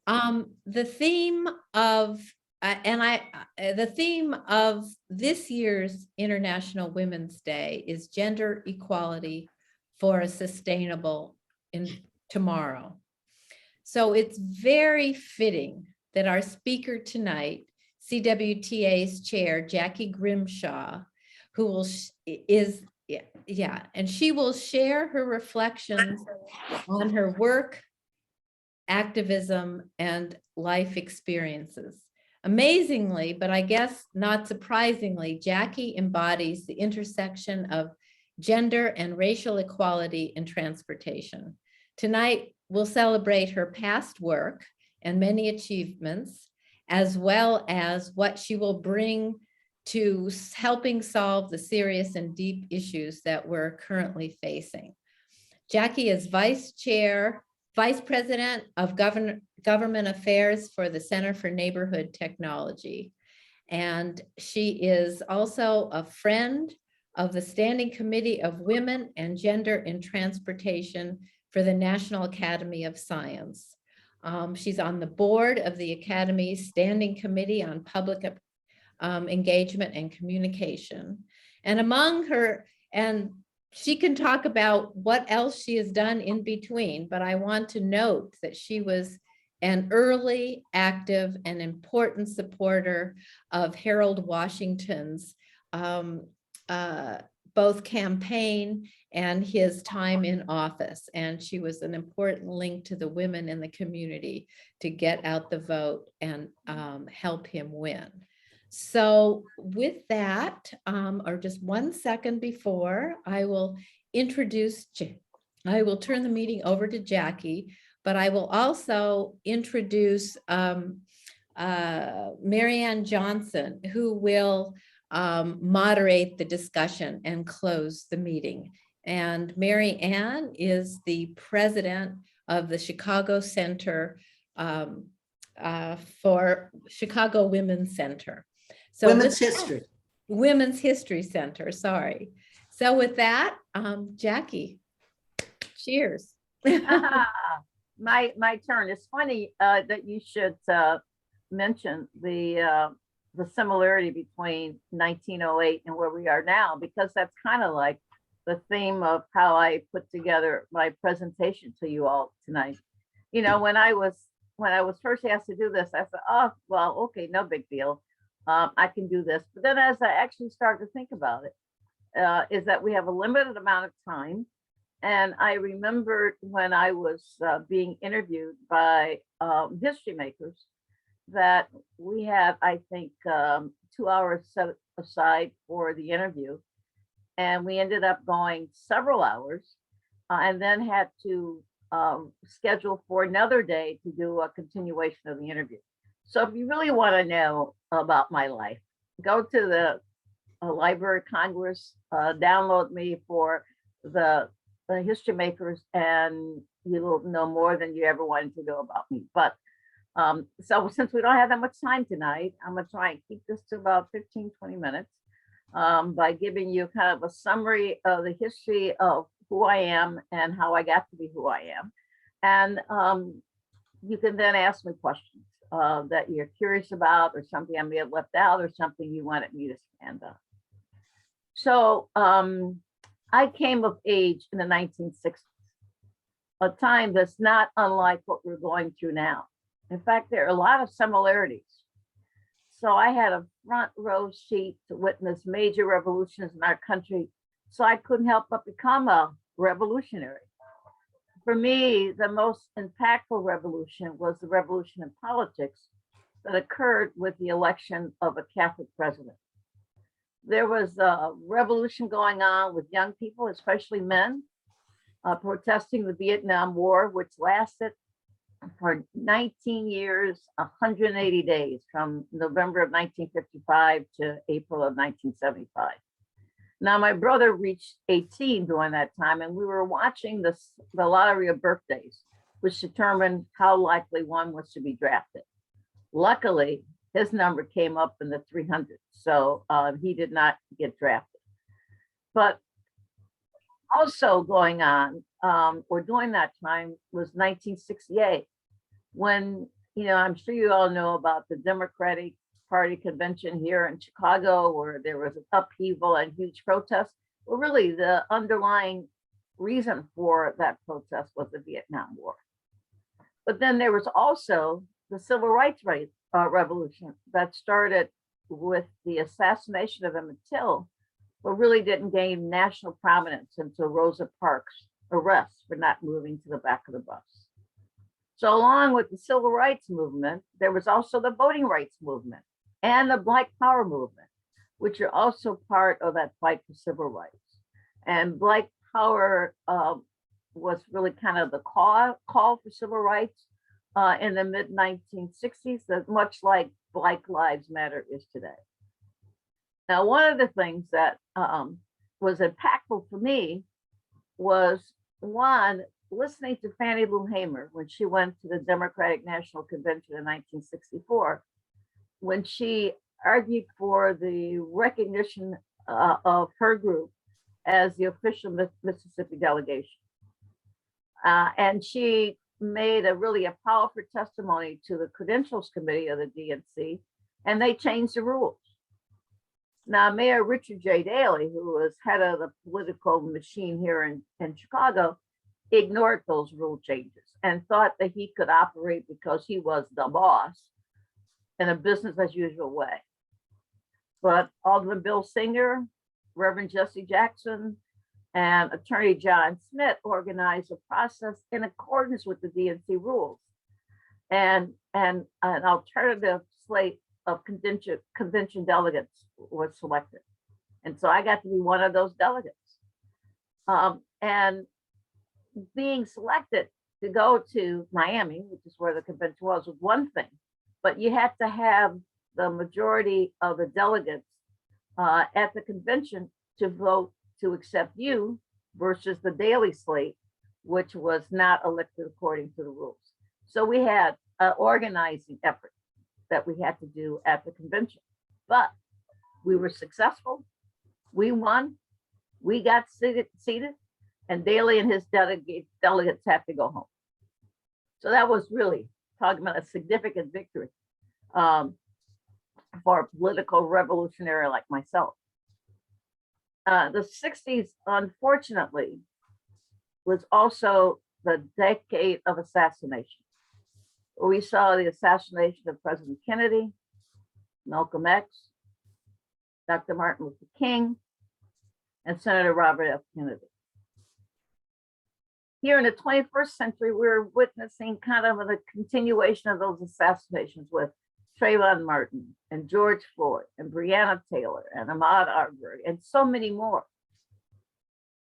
The theme of the theme of this year's International Women's Day is gender equality for a sustainable tomorrow. So it's very fitting that our speaker tonight, CWTA's chair, Jacky Grimshaw, who will and she will share her reflections on her work, activism, and life experiences. Amazingly, but I guess not surprisingly, Jacky embodies the intersection of gender and racial equality in transportation. Tonight, we'll celebrate her past work and many achievements, as well as what she will bring to helping solve the serious and deep issues that we're currently facing. Jacky is Vice President of Government Affairs for the Center for Neighborhood Technology. And she is also a friend of the Standing Committee of Women and Gender in Transportation for the National Academy of Science. She's on the board of the Academy's Standing Committee on Public Engagement and Communication. And among her, and she can talk about what else she has done in between, but I want to note that she was an early, active, and important supporter of Harold Washington's both campaign and his time in office. And she was an important link to the women in the community to get out the vote and help him win. So with that, or just 1 second before, I will turn the meeting over to Jacky, but I will also introduce Marianne Johnson, who will moderate the discussion and close the meeting. And Marianne is the president of the Chicago Center for Chicago Women's Center. So Women's History Center, sorry. So with that, Jacky, cheers. My turn. It's funny that you should mention the similarity between 1908 and where we are now, because that's kind of like the theme of how I put together my presentation to you all tonight. You know, when I was first asked to do this, I thought, oh, well, okay, no big deal. I can do this. But then as I actually started to think about it, is that we have a limited amount of time. And I remembered when I was being interviewed by history makers that we had, I think, 2 hours set aside for the interview. And we ended up going several hours and then had to schedule for another day to do a continuation of the interview. So if you really want to know about my life, go to the Library of Congress, download me for the history makers, and you will know more than you ever wanted to know about me. But so since we don't have that much time tonight, I'm going to try and keep this to about 15, 20 minutes by giving you kind of a summary of the history of who I am and how I got to be who I am. And you can then ask me questions that you're curious about, or something I may have left out, or something you wanted me to stand on. So I came of age in the 1960s, a time that's not unlike what we're going through now. In fact, there are a lot of similarities. So I had a front row seat to witness major revolutions in our country, so I couldn't help but become a revolutionary. For me, the most impactful revolution was the revolution in politics that occurred with the election of a Catholic president. There was a revolution going on with young people, especially men, protesting the Vietnam War, which lasted for 19 years, 180 days, from November of 1955 to April of 1975. Now, my brother reached 18 during that time, and we were watching the lottery of birthdays, which determined how likely one was to be drafted. Luckily, his number came up in the 300s, so he did not get drafted. But also going on, or during that time, was 1968, when I'm sure you all know about the Democratic Party convention here in Chicago, where there was an upheaval and huge protests. Well, really, the underlying reason for that protest was the Vietnam War. But then there was also the Civil Rights Revolution that started with the assassination of Emmett Till, but really didn't gain national prominence until Rosa Parks' arrest for not moving to the back of the bus. So along with the civil rights movement, there was also the voting rights movement and the Black Power movement, which are also part of that fight for civil rights. And Black Power was really kind of the call for civil rights in the mid 1960s, that much like Black Lives Matter is today. Now, one of the things that was impactful for me was, one, listening to Fannie Lou Hamer when she went to the Democratic National Convention in 1964, when she argued for the recognition of her group as the official Mississippi delegation. And she made a powerful testimony to the Credentials Committee of the DNC, and they changed the rules. Now, Mayor Richard J. Daley, who was head of the political machine here in Chicago, ignored those rule changes and thought that he could operate because he was the boss in a business as usual way. But Alderman Bill Singer, Reverend Jesse Jackson, and Attorney John Smith organized a process in accordance with the DNC rules. And an alternative slate of convention delegates was selected. And so I got to be one of those delegates. And being selected to go to Miami, which is where the convention was one thing, but you had to have the majority of the delegates at the convention to vote to accept you versus the Daley slate, which was not elected according to the rules. So we had an organizing effort that we had to do at the convention, but we were successful. We won. We got seated, and Daley and his delegates have to go home. So that was really talking about a significant victory for a political revolutionary like myself. The 60s, unfortunately, was also the decade of assassination. We saw the assassination of President Kennedy, Malcolm X, Dr. Martin Luther King, and Senator Robert F. Kennedy. Here in the 21st century, we're witnessing kind of a continuation of those assassinations with Trayvon Martin and George Floyd and Breonna Taylor and Ahmaud Arbery and so many more.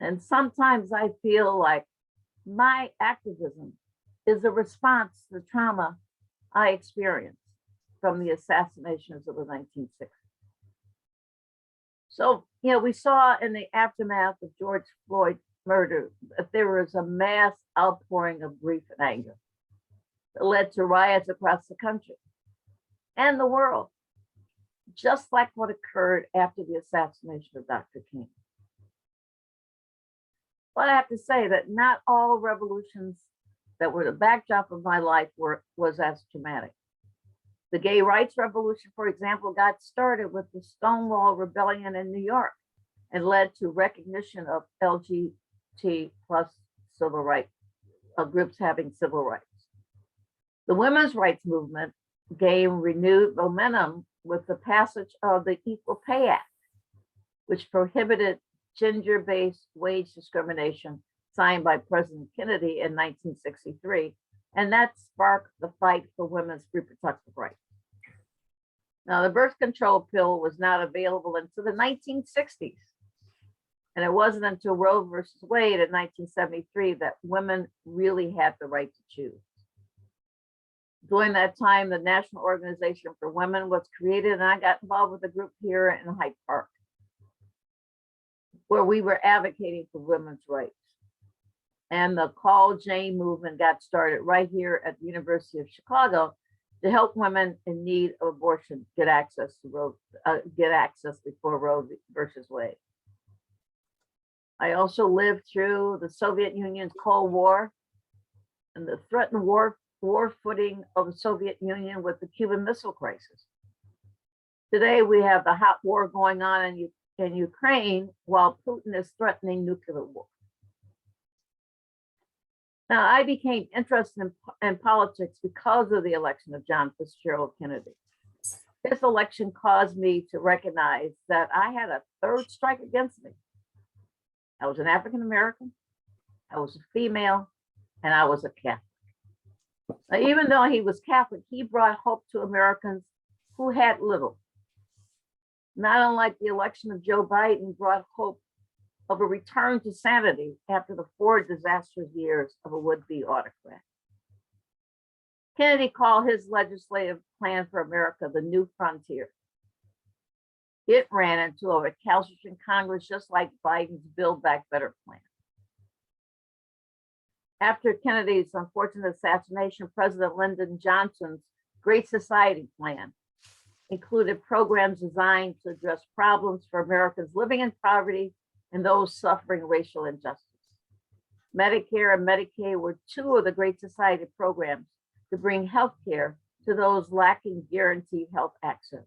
And sometimes I feel like my activism is a response to the trauma I experienced from the assassinations of the 1960s. So, we saw in the aftermath of George Floyd's murder that there was a mass outpouring of grief and anger that led to riots across the country and the world, just like what occurred after the assassination of Dr. King. But I have to say that not all revolutions that were the backdrop of my life was as traumatic. The gay rights revolution, for example, got started with the Stonewall Rebellion in New York and led to recognition of LGBT plus civil rights, of groups having civil rights. The women's rights movement gained renewed momentum with the passage of the Equal Pay Act, which prohibited gender-based wage discrimination, signed by President Kennedy in 1963, and that sparked the fight for women's reproductive rights. Now, the birth control pill was not available until the 1960s, and it wasn't until Roe versus Wade in 1973 that women really had the right to choose. During that time, the National Organization for Women was created, and I got involved with a group here in Hyde Park, where we were advocating for women's rights. And the Call Jane movement got started right here at the University of Chicago to help women in need of abortion get access before Roe versus Wade. I also lived through the Soviet Union's Cold War and the threatened war war footing of the Soviet Union with the Cuban Missile Crisis. Today, we have the hot war going on in Ukraine while Putin is threatening nuclear war. Now, I became interested in politics because of the election of John Fitzgerald Kennedy. This election caused me to recognize that I had a third strike against me. I was an African American, I was a female, and I was a Catholic. Now, even though he was Catholic, he brought hope to Americans who had little. Not unlike the election of Joe Biden brought hope of a return to sanity after the 4 disastrous years of a would-be autocrat. Kennedy called his legislative plan for America the New Frontier. It ran into a recalcitrant Congress, just like Biden's Build Back Better plan. After Kennedy's unfortunate assassination, President Lyndon Johnson's Great Society plan included programs designed to address problems for Americans living in poverty and those suffering racial injustice. Medicare and Medicaid were 2 of the Great Society programs to bring health care to those lacking guaranteed health access.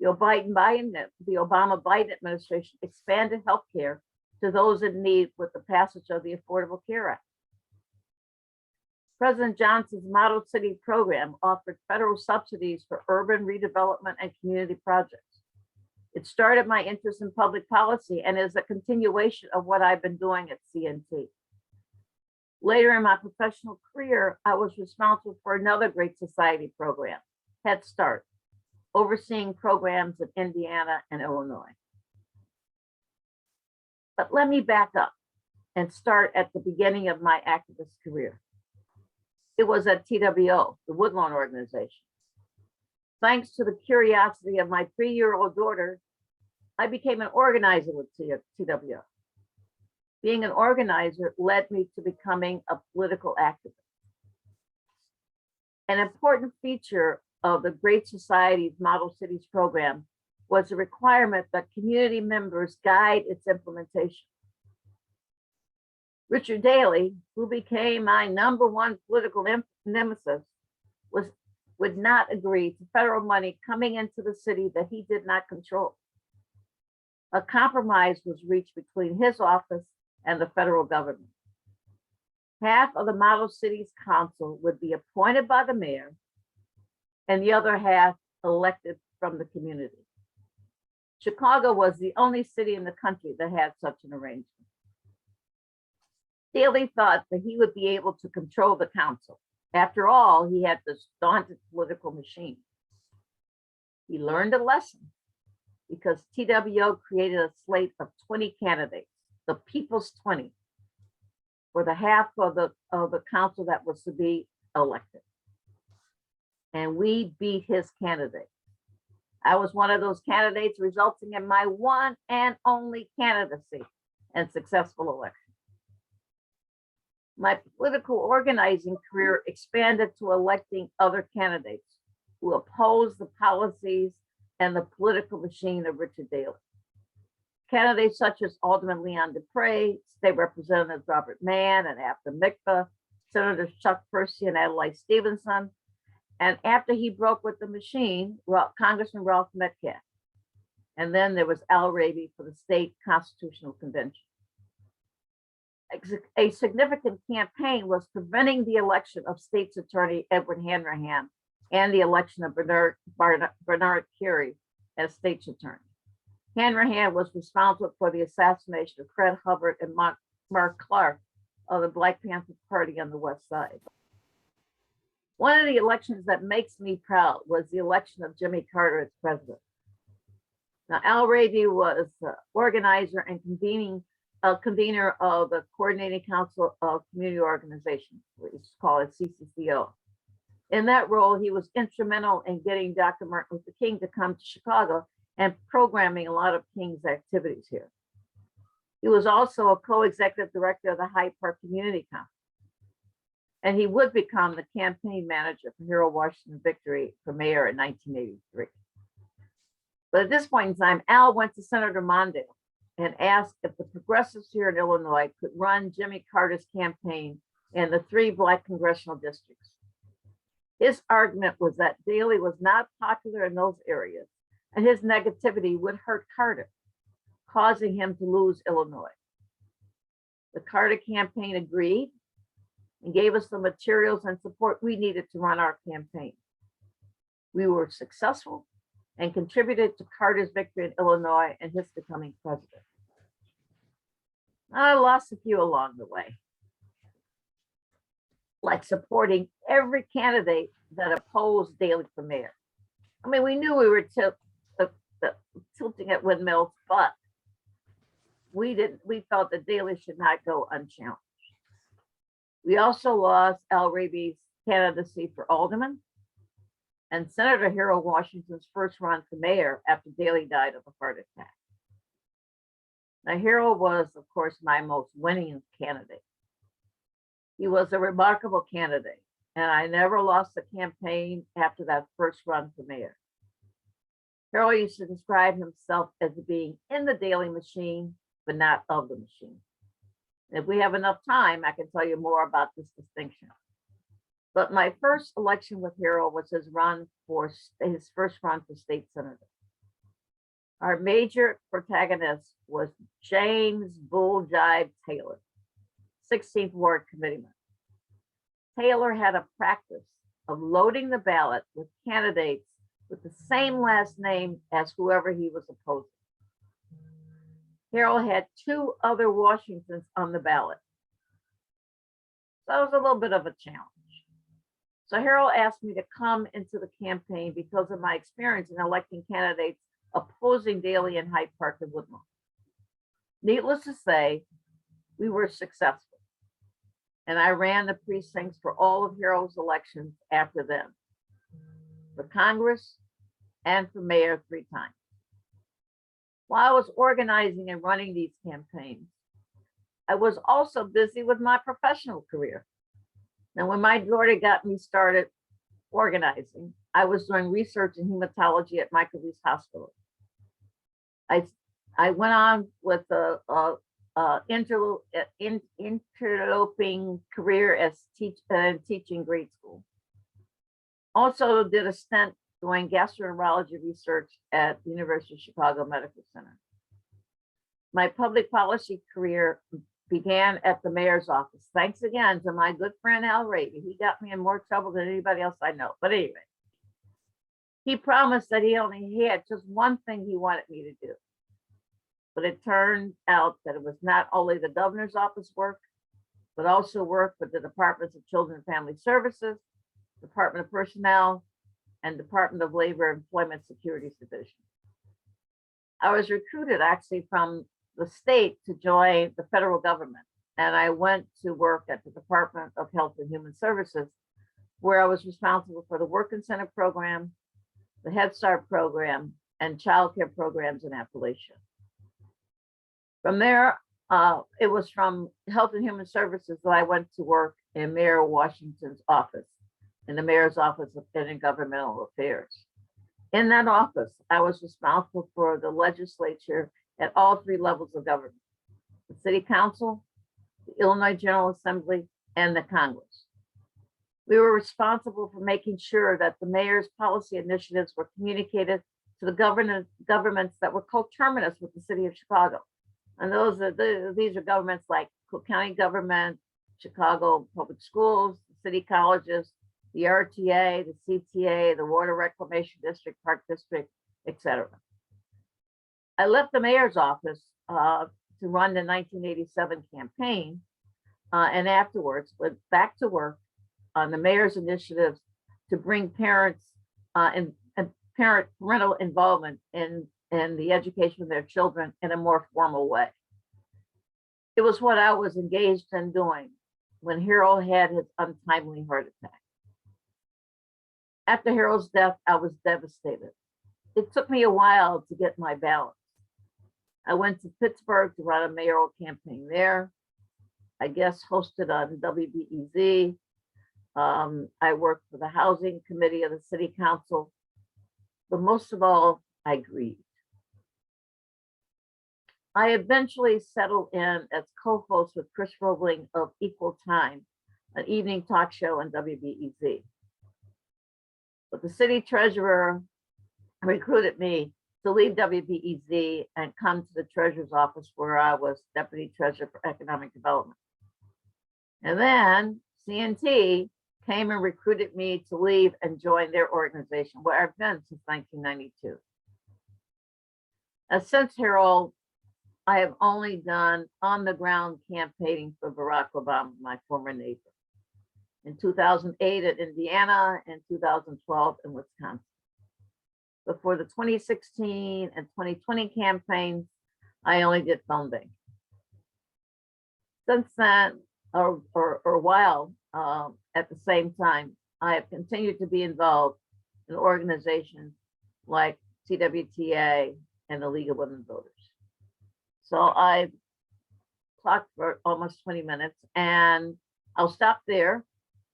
The Obama-Biden administration expanded health care to those in need with the passage of the Affordable Care Act. President Johnson's Model City program offered federal subsidies for urban redevelopment and community projects. It started my interest in public policy and is a continuation of what I've been doing at CNT. Later in my professional career, I was responsible for another Great Society program, Head Start, overseeing programs in Indiana and Illinois. But let me back up and start at the beginning of my activist career. It was at TWO, the Woodlawn Organization. Thanks to the curiosity of my 3-year-old daughter, I became an organizer with TWO. Being an organizer led me to becoming a political activist. An important feature of the Great Society's Model Cities program was the requirement that community members guide its implementation. Richard Daley, who became my #1 political nemesis, would not agree to federal money coming into the city that he did not control. A compromise was reached between his office and the federal government. Half of the Model Cities Council would be appointed by the mayor and the other half elected from the community. Chicago was the only city in the country that had such an arrangement. Daley thought that he would be able to control the council. After all, he had this daunted political machine. He learned a lesson because TWO created a slate of 20 candidates, the People's 20, for the half of the council that was to be elected. And we beat his candidate. I was one of those candidates, resulting in my one and only candidacy and successful election. My political organizing career expanded to electing other candidates who opposed the policies and the political machine of Richard Daley. Candidates such as Alderman Leon Dupre, State Representatives Robert Mann and Abda Mikva, Senators Chuck Percy and Adlai Stevenson, and after he broke with the machine, Congressman Ralph Metcalf. And then there was Al Raby for the State Constitutional Convention. A significant campaign was preventing the election of State's Attorney Edward Hanrahan and the election of Bernard Carey as State's Attorney. Hanrahan was responsible for the assassination of Fred Hubbard and Mark Clark of the Black Panther Party on the West Side. One of the elections that makes me proud was the election of Jimmy Carter as president. Now, Al Raby was the organizer and convener of the Coordinating Council of Community Organizations, which is called CCCO. In that role, he was instrumental in getting Dr. Martin Luther King to come to Chicago and programming a lot of King's activities here. He was also a co-executive director of the Hyde Park Community Conference. And he would become the campaign manager for Harold Washington Victory for mayor in 1983. But at this point in time, Al went to Senator Mondale and asked if the progressives here in Illinois could run Jimmy Carter's campaign in the 3 Black congressional districts, His argument was that Daley was not popular in those areas, and his negativity would hurt Carter, causing him to lose Illinois. The Carter campaign agreed and gave us the materials and support we needed to run our campaign. We were successful and contributed to Carter's victory in Illinois and his becoming president. I lost a few along the way, like supporting every candidate that opposed Daley for mayor. I mean, we knew we were tilting at windmills, but we felt that Daley should not go unchallenged. We also lost Al Raby's candidacy for alderman and Senator Harold Washington's first run for mayor after Daley died of a heart attack. Now, Harold was, of course, my most winning candidate. He was a remarkable candidate, and I never lost a campaign after that first run for mayor. Harold used to describe himself as being in the Daley machine, but not of the machine. If we have enough time, I can tell you more about this distinction. But my first election with Harold was his first run for state senator. Our major protagonist was James Bull Jive Taylor, 16th Ward Committeeman. Taylor had a practice of loading the ballot with candidates with the same last name as whoever he was opposing. Harold had 2 other Washingtons on the ballot. So it was a little bit of a challenge. So Harold asked me to come into the campaign because of my experience in electing candidates opposing Daley in Hyde Park and Woodlawn. Needless to say, we were successful. And I ran the precincts for all of Harold's elections after them, for Congress and for mayor 3 times. While I was organizing and running these campaigns, I was also busy with my professional career. Now, when my daughter got me started organizing, I was doing research in hematology at Michael Reese Hospital. I went on with the interloping career as teaching grade school. Also did a stint doing gastroenterology research at the University of Chicago Medical Center. My public policy career began at the mayor's office. Thanks again to my good friend Al Raby. He got me in more trouble than anybody else I know. But anyway, he promised that he had just one thing he wanted me to do. But it turned out that it was not only the governor's office work, but also work with the Departments of Children and Family Services, Department of Personnel, and Department of Labor and Employment Securities Division. I was recruited actually from the state to join the federal government. And I went to work at the Department of Health and Human Services, where I was responsible for the Work Incentive Program, the Head Start program, and childcare programs in Appalachia. From there, it was from Health and Human Services that I went to work in Mayor Washington's office, in the mayor's office of intergovernmental affairs. In that office, I was responsible for the legislature at all 3 levels of government: the City Council, the Illinois General Assembly, and the Congress. We were responsible for making sure that the mayor's policy initiatives were communicated to the governments that were coterminous with the city of Chicago. And these are governments like Cook County government, Chicago Public Schools, city colleges, the RTA, the CTA, the Water Reclamation District, Park District, etc. I left the mayor's office to run the 1987 campaign, and afterwards went back to work on the mayor's initiatives to bring parents and parental involvement in the education of their children in a more formal way. It was what I was engaged in doing when Harold had his untimely heart attack. After Harold's death, I was devastated. It took me a while to get my balance. I went to Pittsburgh to run a mayoral campaign there. I guest hosted on WBEZ. I worked for the Housing Committee of the City Council. But most of all, I grieved. I eventually settled in as co-host with Chris Roebling of Equal Time, an evening talk show on WBEZ. but the city treasurer recruited me to leave WBEZ and come to the treasurer's office, where I was deputy treasurer for economic development. And then CNT came and recruited me to leave and join their organization, where I've been since 1992. Since Herald, I have only done on-the-ground campaigning for Barack Obama, my former neighbor. In 2008 in Indiana, and 2012 in Wisconsin. Before the 2016 and 2020 campaigns, I only did phone banking. Since then, or while at the same time, I have continued to be involved in organizations like CWTA and the League of Women Voters. So I've talked for almost 20 minutes, and I'll stop there.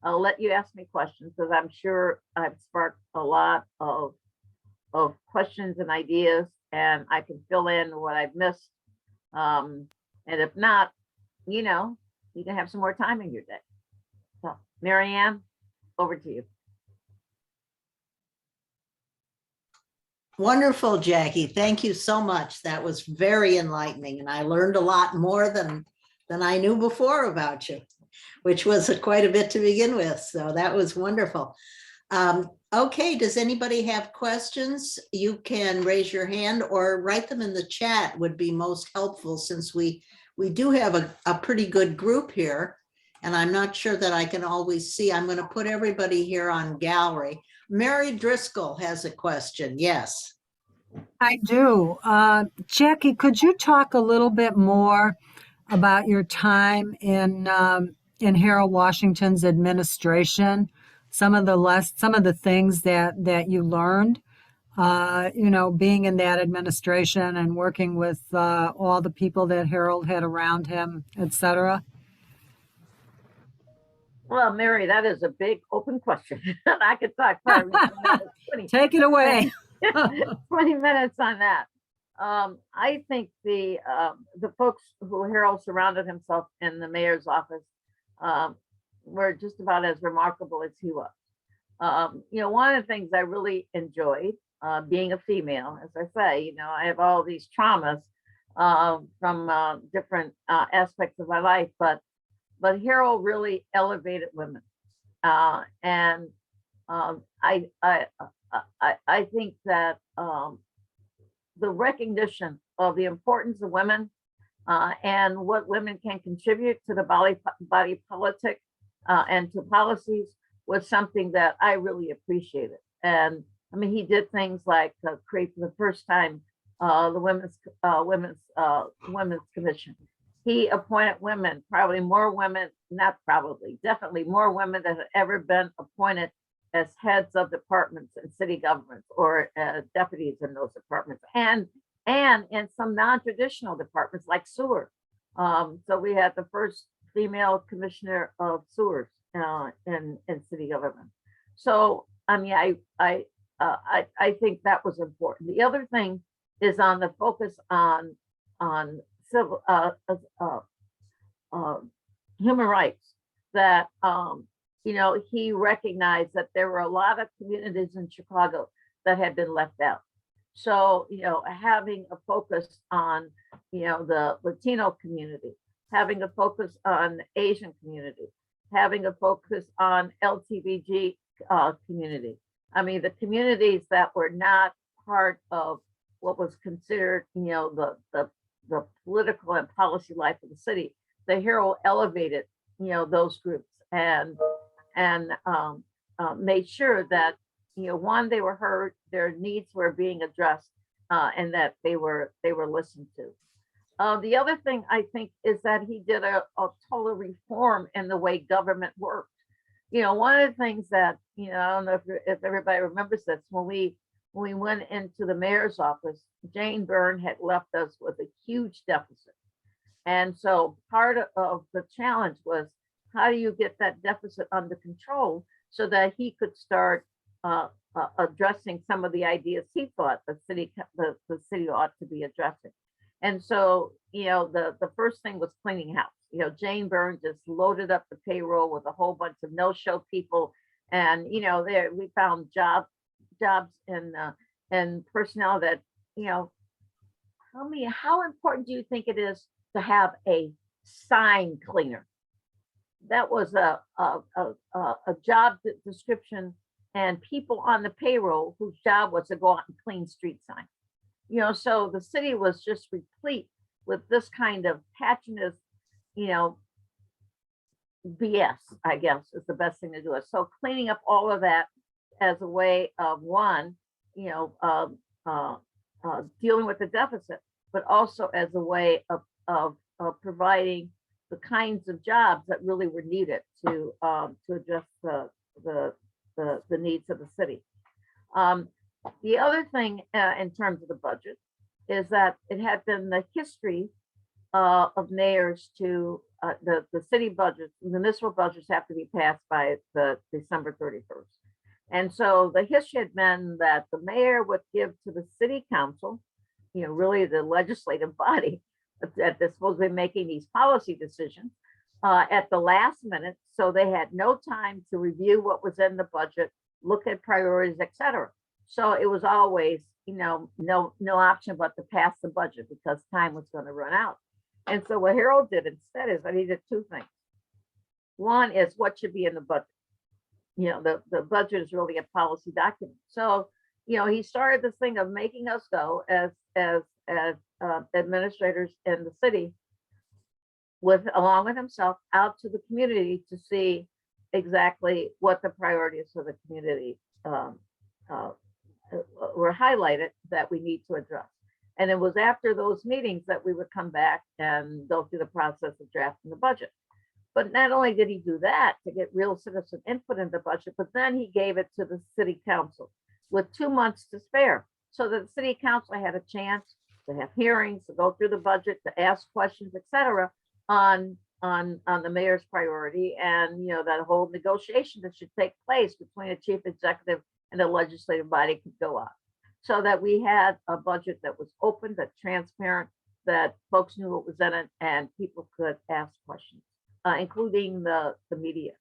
I'll let you ask me questions, because I'm sure I've sparked a lot of questions and ideas, and I can fill in what I've missed. And if not, you know, you can have some more time in your day. So, Marianne, over to you. Wonderful, Jacky. Thank you so much. That was very enlightening, and I learned a lot more than I knew before about you, which was quite a bit to begin with. So that was wonderful. Okay, does anybody have questions? You can raise your hand or write them in the chat, would be most helpful, since we do have a pretty good group here, and I'm not sure that I can always see. I'm going to put everybody here on gallery. Mary Driscoll has a question. Yes. I do. Jacky, could you talk a little bit more about your time in Harold Washington's administration? Some of the things that you learned, you know, being in that administration and working with all the people that Harold had around him, etc. Well, Mary, that is a big open question. I could talk probably 20, Take it away. 20 minutes on that. I think the folks who Harold surrounded himself in the mayor's office were just about as remarkable as he was. You know, one of the things I really enjoyed being a female, as I say, you know, I have all these traumas from different aspects of my life, but Harold really elevated women, and I think that the recognition of the importance of women and what women can contribute to the body politic and to policies was something that I really appreciated. And I mean, he did things like create for the first time the Women's Commission. He appointed women, probably more women, not probably, definitely more women that had ever been appointed as heads of departments in city governments or deputies in those departments, and in some non-traditional departments like sewer. So we had the first female commissioner of sewers in city government. So I mean, I think that was important. The other thing is on the focus on civil human rights, that you know, he recognized that there were a lot of communities in Chicago that had been left out. So, you know, having a focus on, you know, the Latino community, having a focus on the Asian community, having a focus on LGBTQ community. I mean, the communities that were not part of what was considered, you know, the political and policy life of the city. The Herald elevated, you know, those groups and made sure that, you know, one, they were heard, their needs were being addressed, and that they were listened to. The other thing I think is that he did a total reform in the way government worked. You know, one of the things that, you know, I don't know if everybody remembers this, when we went into the mayor's office, Jane Byrne had left us with a huge deficit. And so part of the challenge was, how do you get that deficit under control so that he could start addressing some of the ideas he thought the city ought to be addressing. And so, you know, the first thing was cleaning house. You know, Jane Byrne just loaded up the payroll with a whole bunch of no-show people. And, you know, we found jobs and personnel that, you know, how important do you think it is to have a sign cleaner? That was a job description and people on the payroll whose job was to go out and clean street signs. You know, so the city was just replete with this kind of patronage, you know, BS, I guess is the best thing to do it. So cleaning up all of that as a way of one, you know, dealing with the deficit, but also as a way of providing the kinds of jobs that really were needed to address the needs of the city. The other thing in terms of the budget is that it had been the history of mayors to the city budgets, municipal budgets have to be passed by the December 31st. And so the history had been that the mayor would give to the city council, you know, really the legislative body that they're supposed to be making these policy decisions at the last minute. So they had no time to review what was in the budget, look at priorities, etc. So it was always, you know, no option but to pass the budget because time was going to run out. And so what Harold did instead is I needed two things. One is what should be in the budget. You know, the budget is really a policy document. So, you know, he started this thing of making us go as administrators in the city along with himself out to the community to see exactly what the priorities for the community were highlighted that we need to address. And it was after those meetings that we would come back and go through the process of drafting the budget. But not only did he do that to get real citizen input in the budget, but then he gave it to the city council with 2 months to spare so that the city council had a chance to have hearings, to go through the budget, to ask questions, etc. on the mayor's priority and, you know, that whole negotiation that should take place between a chief executive and the legislative body could go on. So that we had a budget that was open, that transparent, that folks knew what was in it and people could ask questions, including the media.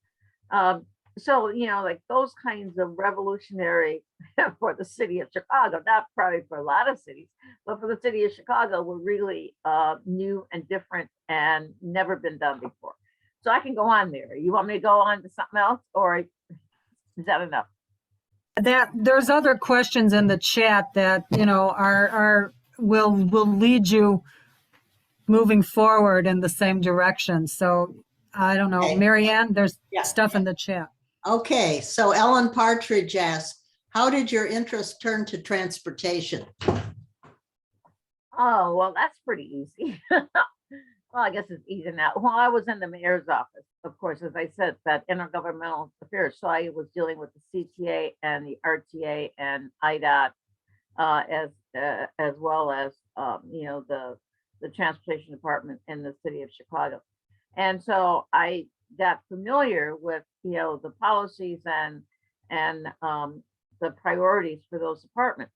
So, you know, like those kinds of revolutionary for the city of Chicago, not probably for a lot of cities, but for the city of Chicago were really new and different and never been done before. So I can go on there. You want me to go on to something else or is that enough? That there's other questions in the chat that, you know, will lead you moving forward in the same direction. So I don't know, Okay. Marianne, there's Yeah. stuff in the chat. Okay, so Ellen Partridge asked, how did your interest turn to transportation? Oh, well, that's pretty easy. Well, I guess it's easy now. Well, I was in the mayor's office, of course, as I said, that intergovernmental affairs. So I was dealing with the CTA and the RTA and IDOT, as well as you know, the transportation department in the city of Chicago. And so I got familiar with, you know, the policies and the priorities for those departments.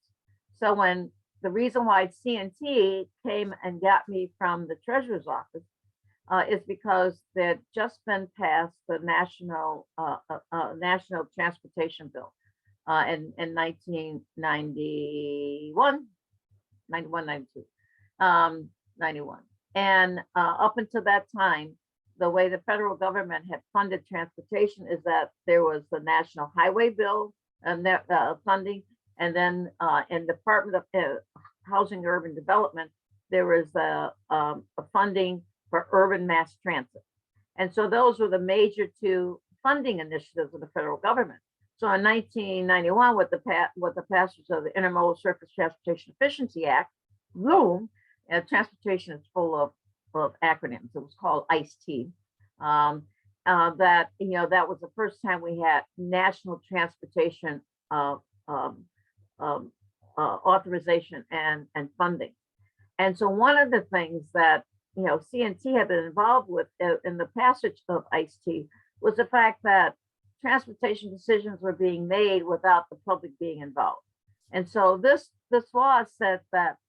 So when the reason why CNT came and got me from the treasurer's office is because they'd just been passed the national transportation bill in 1991, 92, 91. And up until that time, the way the federal government had funded transportation is that there was the National Highway Bill and funding, and then in the Department of Housing and Urban Development, there was a funding for urban mass transit. And so those were the major two funding initiatives of the federal government. So in 1991, with the passage of the Intermodal Surface Transportation Efficiency Act, boom, transportation is full of acronyms. It was called ICE-T. That, you know, that was the first time we had national transportation authorization and funding. And so one of the things that, you know, CNT had been involved with in the passage of ICE-T was the fact that transportation decisions were being made without the public being involved. And so this law said that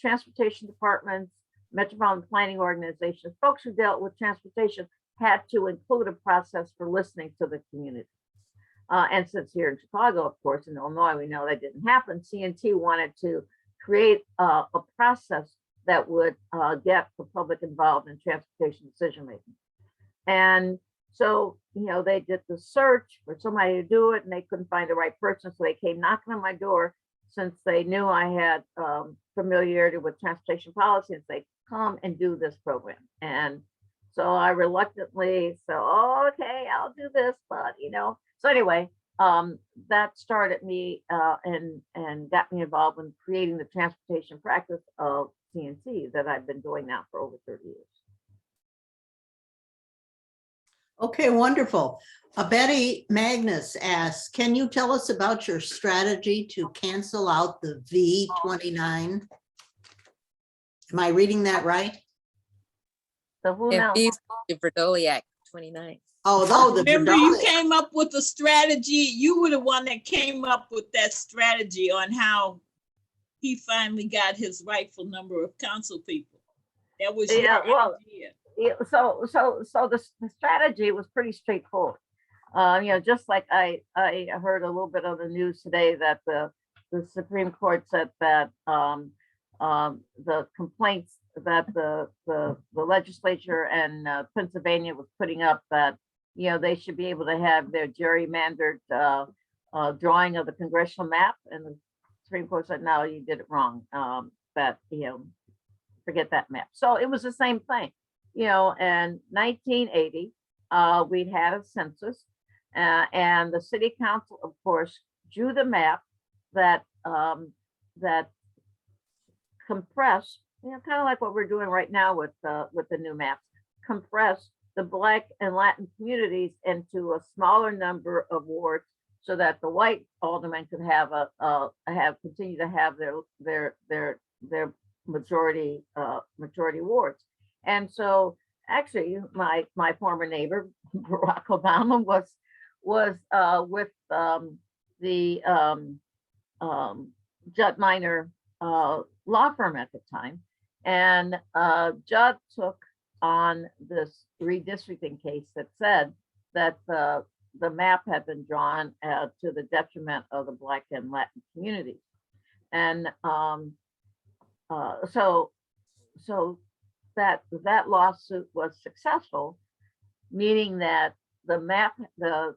transportation departments, metropolitan planning organizations, folks who dealt with transportation had to include a process for listening to the community. And since here in Chicago, of course, in Illinois, we know that didn't happen. CNT wanted to create a process that would get the public involved in transportation decision making. And so, they did the search for somebody to do it, and they couldn't find the right person. So they came knocking on my door, since they knew I had familiarity with transportation policy, and say, come and do this program. And so I reluctantly said, oh, okay, I'll do this, but So anyway, that started me and got me involved in creating the transportation practice of CNC that I've been doing now for over 30 years. Okay, wonderful. Betty Magnus asks, can you tell us about your strategy to cancel out the V29? Am I reading that right? So who Yeah, knows? these the Verdoliak 29. Oh, the Remember, you Verdolic. came up with a strategy. You were the one that came up with that strategy on how he finally got his rightful number of council people. That was your idea. Yeah, so the strategy was pretty straightforward. Just like I heard a little bit of the news today that the Supreme Court said that the complaints that the legislature and Pennsylvania was putting up, that they should be able to have their gerrymandered drawing of the congressional map, and the Supreme Court said, no, you did it wrong. That forget that map. So it was the same thing. In 1980, we'd had a census, and the city council, of course, drew the map that that compressed, kind of like what we're doing right now with the new maps, compressed the Black and Latin communities into a smaller number of wards, so that the white aldermen could have continue to have their majority wards. And so actually my former neighbor, Barack Obama, was with the Judd Minor law firm at the time. And Judd took on this redistricting case that said that the map had been drawn to the detriment of the Black and Latin communities. And so that lawsuit was successful, meaning that the map, the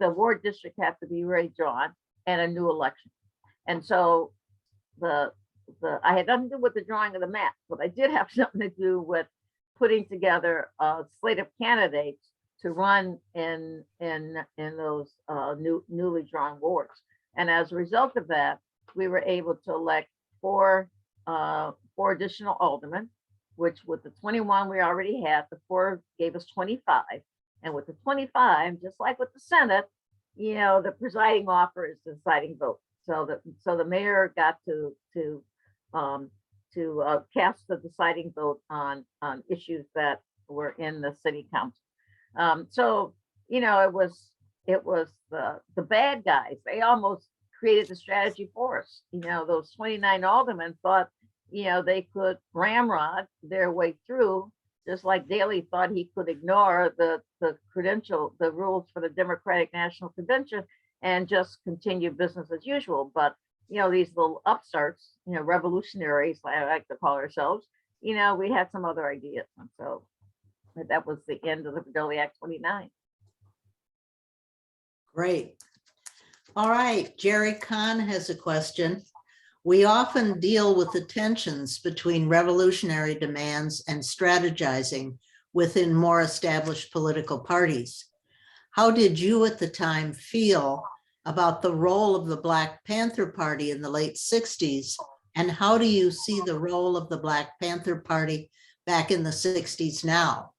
ward district had to be redrawn and a new election. And so I had nothing to do with the drawing of the map, but I did have something to do with putting together a slate of candidates to run in those newly drawn wards. And as a result of that, we were able to elect four additional aldermen, which with the 21 we already had, the 4 gave us 25. And with the 25, just like with the Senate, the presiding officer is the deciding vote. So the mayor got to cast the deciding vote on issues that were in the city council. So it was the bad guys. They almost created the strategy for us. Those 29 aldermen thought they could ramrod their way through, just like Daley thought he could ignore the rules for the Democratic National Convention and just continue business as usual. But these little upstarts, revolutionaries, I like to call ourselves, we had some other ideas. And so that was the end of the Verdoliak Act 29. Great. All right, Jerry Kahn has a question. We often deal with the tensions between revolutionary demands and strategizing within more established political parties. How did you at the time feel about the role of the Black Panther Party in the late 60s? And how do you see the role of the Black Panther Party back in the 60s now?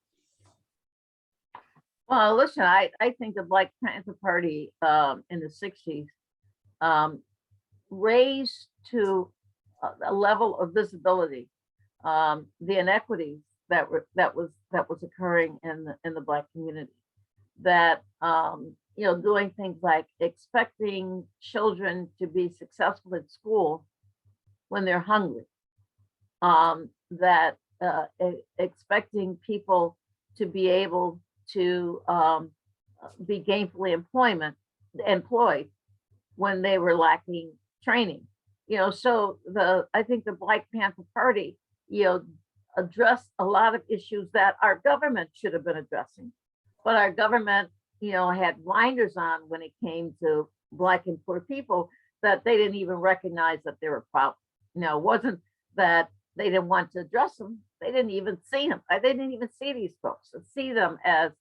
Well, listen, I think the Black Panther Party in the 60s raised to a level of visibility the inequities that was occurring in the Black community. That doing things like expecting children to be successful at school when they're hungry, expecting people to be able to be gainfully employed when they were lacking training. So I think the Black Panther Party, addressed a lot of issues that our government should have been addressing. But our government, had blinders on when it came to Black and poor people, that they didn't even recognize that they were a problem. It wasn't that they didn't want to address them. They didn't even see them. They didn't even see these folks and see them as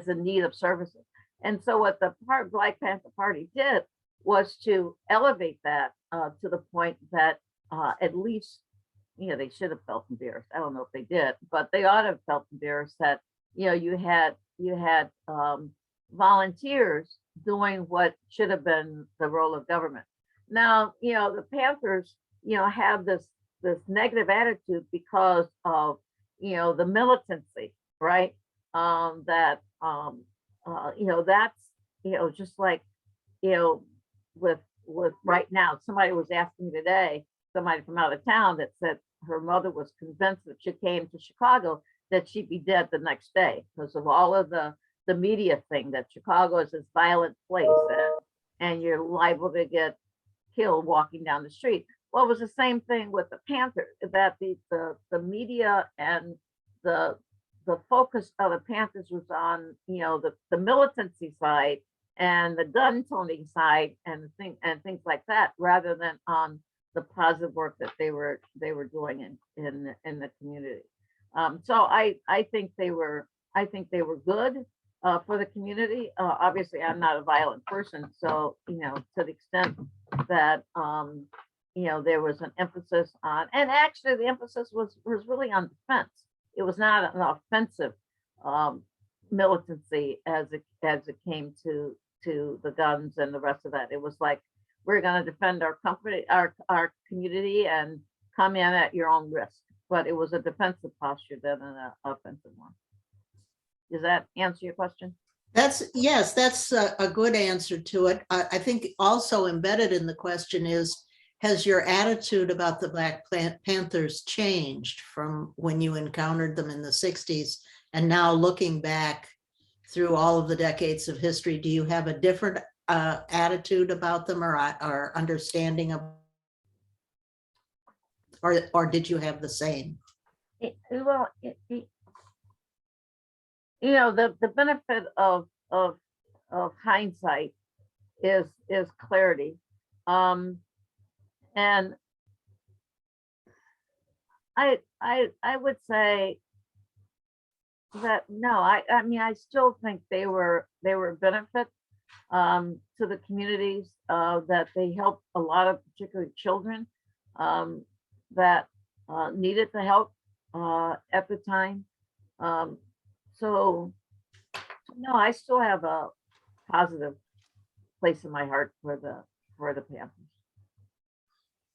in need of services. And so what the Black Panther Party did was to elevate that to the point that at least, they should have felt embarrassed. I don't know if they did, but they ought to have felt embarrassed that, you had volunteers doing what should have been the role of government. Now, the Panthers, have this negative attitude because of, the militancy, right? That's, just like, with right now, somebody was asking me today, somebody from out of town that said her mother was convinced that she came to Chicago that she'd be dead the next day because of all of the media thing, that Chicago is this violent place and you're liable to get killed walking down the street. Well, it was the same thing with the Panthers, that the media and the focus of the Panthers was on, the militancy side and the gun toting side and things like that, rather than on the positive work that they were doing in the community. So I think they were good for the community. Obviously, I'm not a violent person, so to the extent that there was an emphasis on, and actually the emphasis was really on defense. It was not an offensive militancy as it came to the guns and the rest of that. It was like, we're going to defend our company, our community, and come in at your own risk. But it was a defensive posture than an offensive one. Does that answer your question? Yes, that's a good answer to it. I think also embedded in the question is, has your attitude about the Black Panthers changed from when you encountered them in the 60s and now looking back through all of the decades of history? Do you have a different attitude about them or understanding of, or did you have the same? The benefit of hindsight is clarity. And I would say that no, I mean, I still think they were a benefit to the communities, that they helped a lot of particularly children that needed the help at the time. So no, I still have a positive place in my heart for the Panthers.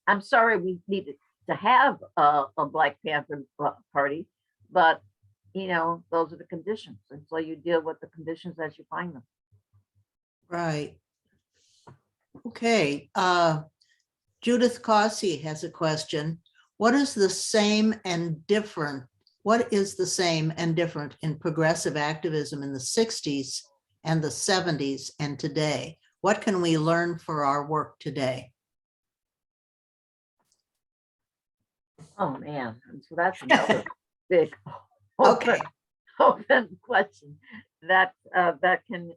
I'm sorry we needed to have a Black Panther Party, but those are the conditions, and so you deal with the conditions as you find them. Right. Okay. Judith Causey has a question. What is the same and different in progressive activism in the 60s and the 70s and today? What can we learn for our work today? Oh man, so that's another big Okay. open question that can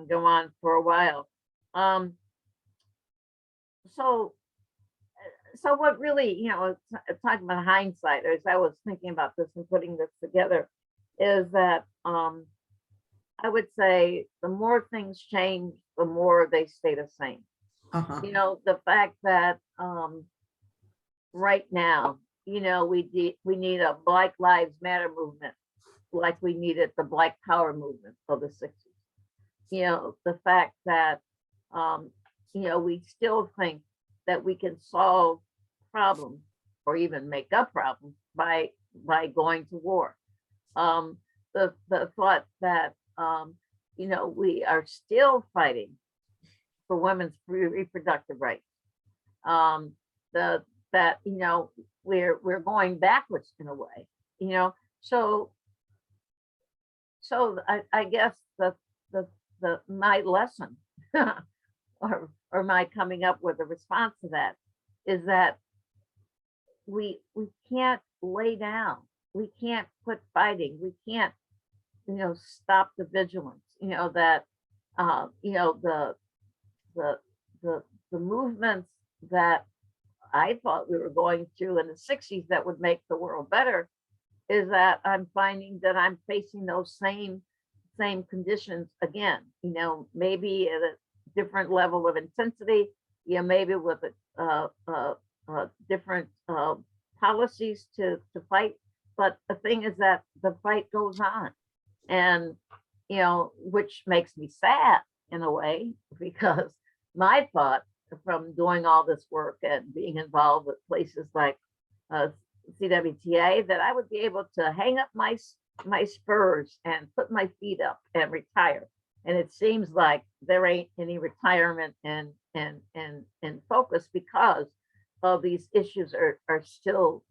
go on for a while. So what really, talking about hindsight, as I was thinking about this and putting this together, is that I would say the more things change, the more they stay the same. The fact that right now, we need a Black Lives Matter movement, like we needed the Black Power movement of the 60s. The fact that we still think that we can solve problems or even make up problems by going to war. The thought that we are still fighting for women's reproductive rights. That we're going backwards in a way. So I guess the my lesson or my coming up with a response to that is that we can't lay down. We can't quit fighting. We can't, stop the vigilance. That the movements that I thought we were going through in the 60s that would make the world better is that I'm finding that I'm facing those same conditions again, maybe at a different level of intensity, maybe with different policies to fight. But the thing is that the fight goes on, and which makes me sad in a way, because my thought from doing all this work and being involved with places like CWTA, that I would be able to hang up my spurs and put my feet up and retire. And it seems like there ain't any retirement and focus, because of these issues are still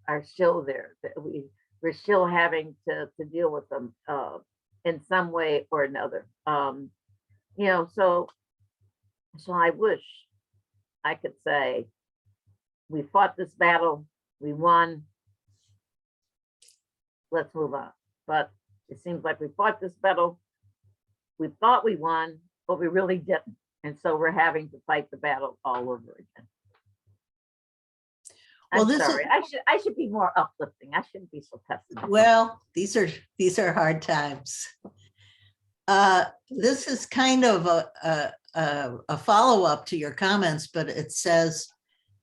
there. That we're still having to deal with them in some way or another. So I wish I could say we fought this battle, we won, let's move on. But it seems like we fought this battle, we thought we won, but we really didn't. And so we're having to fight the battle all over again. Well, I'm sorry. I should be more uplifting. I shouldn't be so pessimistic. Well, these are hard times. This is kind of a follow-up to your comments, but it says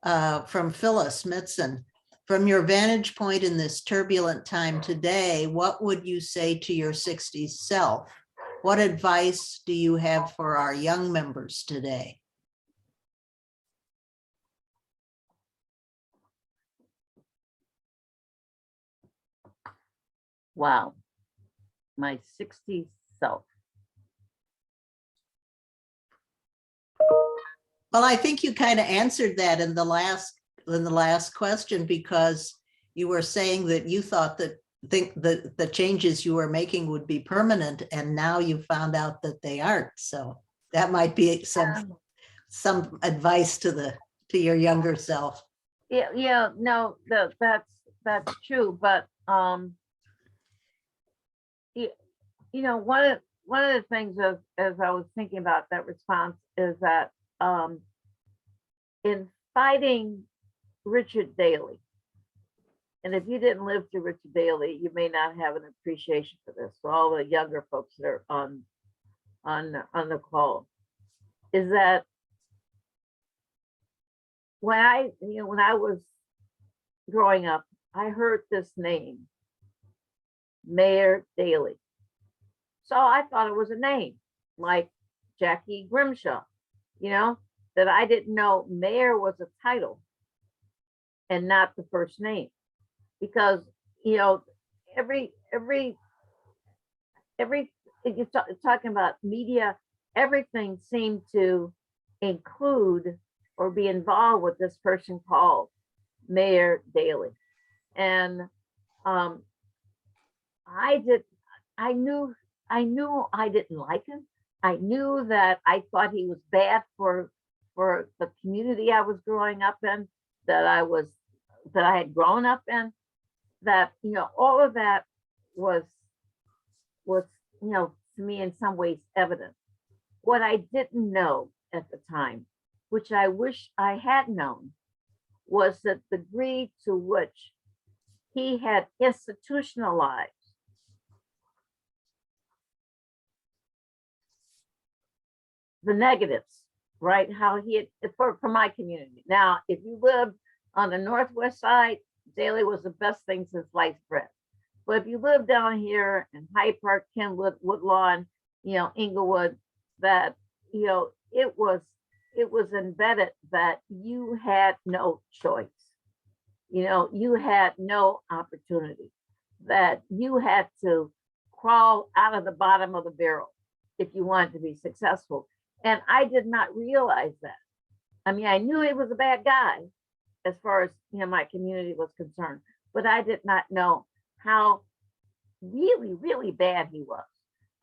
from Phyllis Mitson, from your vantage point in this turbulent time today, what would you say to your 60s self? What advice do you have for our young members today? Wow, my 60s self. Well, I think you kind of answered that in the last question, because you were saying that you thought that the changes you were making would be permanent, and now you found out that they aren't. So that might be some advice to your younger self. Yeah, no, that's true. But one of the things as I was thinking about that response is that in fighting Richard Daley, and if you didn't live through Richard Daley, you may not have an appreciation for this. So all the younger folks that are on the call, is that when I was growing up, I heard this name, Mayor Daley. So I thought it was a name like Jacky Grimshaw, that I didn't know mayor was a title and not the first name. Because, every you're talking about media, everything seemed to include or be involved with this person called Mayor Daley. And I knew I didn't like him. I knew that I thought he was bad for the community I was growing up in, that I had grown up in, that, all of that was, to me in some ways evident. What I didn't know at the time, which I wish I had known, was the degree to which he had institutionalized the negatives, right? How he had, for my community. Now, if you lived on the Northwest side, Daley was the best thing since sliced bread. But if you live down here in Hyde Park, Kenwood, Woodlawn, Inglewood, that, it was embedded that you had no choice. You had no opportunity, that you had to crawl out of the bottom of the barrel if you wanted to be successful. And I did not realize that. I mean, I knew he was a bad guy as far as my community was concerned, but I did not know how really, really bad he was.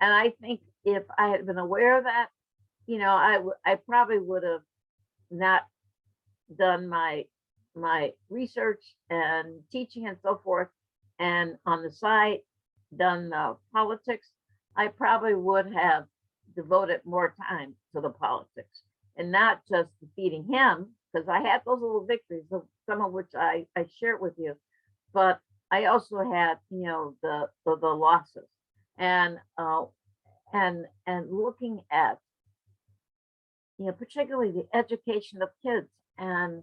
And I think if I had been aware of that, I probably would have not done my research and teaching and so forth, and on the side done politics. I probably would have devoted more time to the politics and not just defeating him, because I had those little victories, some of which I shared with you, but I also had, the losses, and looking at, particularly the education of kids and